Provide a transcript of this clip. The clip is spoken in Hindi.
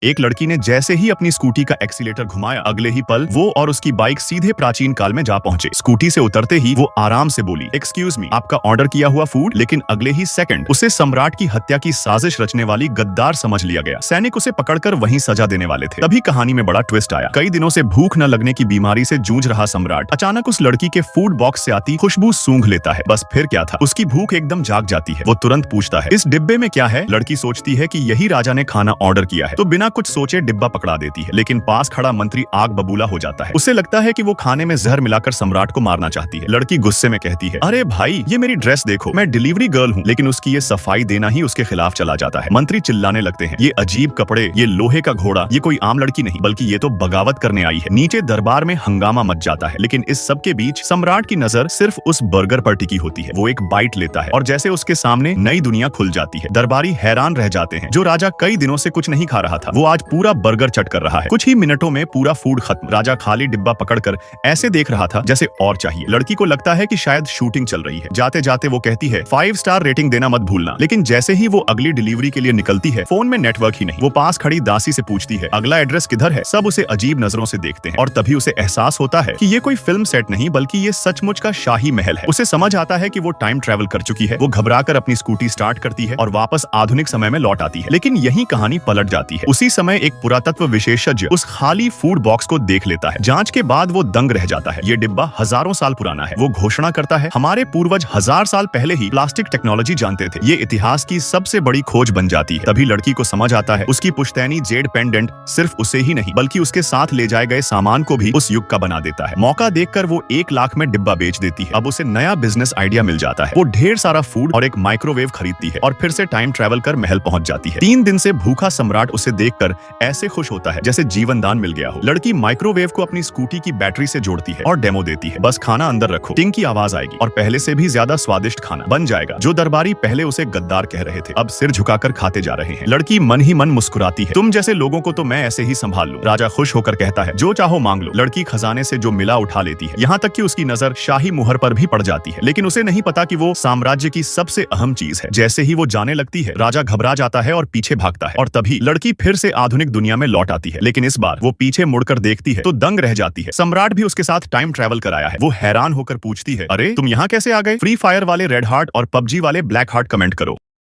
एक लड़की ने जैसे ही अपनी स्कूटी का एक्सीलेटर घुमाया, अगले ही पल वो और उसकी बाइक सीधे प्राचीन काल में जा पहुंचे। स्कूटी से उतरते ही वो आराम से बोली, एक्सक्यूज मी, आपका ऑर्डर किया हुआ फूड। लेकिन अगले ही सेकंड उसे सम्राट की हत्या की साजिश रचने वाली गद्दार समझ लिया गया। सैनिक उसे पकड़कर वहीं सजा देने वाले थे। तभी कहानी में बड़ा ट्विस्ट आया। कई दिनों से भूख न लगने की बीमारी से जूझ रहा सम्राट अचानक उस लड़की के फूड बॉक्स से आती खुशबू सूंघ लेता है। बस फिर क्या था, उसकी भूख एकदम जाग जाती है। वो तुरंत पूछता है, इस डिब्बे में क्या है? लड़की सोचती है कि यही राजा ने खाना ऑर्डर किया है, तो बिना कुछ सोचे डिब्बा पकड़ा देती है। लेकिन पास खड़ा मंत्री आग बबूला हो जाता है। उसे लगता है कि वो खाने में जहर मिलाकर सम्राट को मारना चाहती है। लड़की गुस्से में कहती है, अरे भाई, ये मेरी ड्रेस देखो, मैं डिलीवरी गर्ल हूँ। लेकिन उसकी ये सफाई देना ही उसके खिलाफ चला जाता है। मंत्री चिल्लाने लगते हैं, ये अजीब कपड़े, ये लोहे का घोड़ा, ये कोई आम लड़की नहीं बल्कि ये तो बगावत करने आई है। नीचे दरबार में हंगामा मच जाता है। लेकिन इस सब के बीच सम्राट की नजर सिर्फ उस बर्गर पर टिकी होती है। वो एक बाइट लेता है और जैसे उसके सामने नई दुनिया खुल जाती है। दरबारी हैरान रह जाते हैं। जो राजा कई दिनों से कुछ नहीं खा रहा था, वो आज पूरा बर्गर चट कर रहा है। कुछ ही मिनटों में पूरा फूड खत्म। राजा खाली डिब्बा पकड़कर ऐसे देख रहा था जैसे और चाहिए। लड़की को लगता है कि शायद शूटिंग चल रही है। जाते जाते वो कहती है, 5 स्टार रेटिंग देना मत भूलना। लेकिन जैसे ही वो अगली डिलीवरी के लिए निकलती है, फोन में नेटवर्क ही नहीं। वो पास खड़ी दासी से पूछती है, अगला एड्रेस किधर है? सब उसे अजीब नजरों से देखते हैं और तभी उसे एहसास होता है कि ये कोई फिल्म सेट नहीं बल्कि ये सचमुच का शाही महल है। उसे समझ आता है कि वो टाइम ट्रेवल कर चुकी है। वो घबराकर अपनी स्कूटी स्टार्ट करती है और वापस आधुनिक समय में लौट आती है। लेकिन यही कहानी पलट जाती है। उसी समय एक पुरातत्व विशेषज्ञ उस खाली फूड बॉक्स को देख लेता है। जांच के बाद वो दंग रह जाता है। ये डिब्बा हजारों साल पुराना है। वो घोषणा करता है, हमारे पूर्वज 1000 साल पहले ही प्लास्टिक टेक्नोलॉजी जानते थे। ये इतिहास की सबसे बड़ी खोज बन जाती है। तभी लड़की को समझ आता है, उसकी पुश्तैनी जेड पेंडेंट सिर्फ उसे ही नहीं बल्कि उसके साथ ले जाए गए सामान को भी उस युग का बना देता है। मौका देखकर वो 1 लाख में डिब्बा बेच देती है। अब उसे नया बिजनेस आइडिया मिल जाता है। वो ढेर सारा फूड और एक माइक्रोवेव खरीदती है और फिर से टाइम ट्रेवल कर महल पहुंच जाती है। 3 दिन से भूखा सम्राट उसे देखकर ऐसे खुश होता है जैसे जीवन दान मिल गया हो। लड़की माइक्रोवेव को अपनी स्कूटी की बैटरी से जोड़ती है और डेमो देती है, बस खाना अंदर रखो, टिंग की आवाज आएगी और पहले से भी ज्यादा स्वादिष्ट खाना बन जाएगा। जो दरबारी पहले उसे गद्दार कह रहे थे, अब सिर झुकाकर खाते जा रहे हैं। लड़की मन ही मन मुस्कुराती है, तुम जैसे लोगों को तो मैं ऐसे ही संभाल लूं। राजा खुश होकर कहता है, जो चाहो मांग लो। लड़की खजाने से जो मिला उठा लेती है। यहाँ तक कि उसकी नजर शाही मुहर पर भी पड़ जाती है। लेकिन उसे नहीं पता कि वो साम्राज्य की सबसे अहम चीज है। जैसे ही वो जाने लगती है, राजा घबरा जाता है और पीछे भागता है। और तभी लड़की फिर से आधुनिक दुनिया में लौट आती है। लेकिन इस बार वो पीछे मुड़कर देखती है तो दंग रह जाती है। सम्राट भी उसके साथ टाइम ट्रेवल कराया है। वो हैरान होकर पूछती है, अरे तुम यहाँ कैसे आ गए? फ्री फायर वाले रेड हार्ट और पबजी वाले ब्लैक हार्ट कमेंट करो।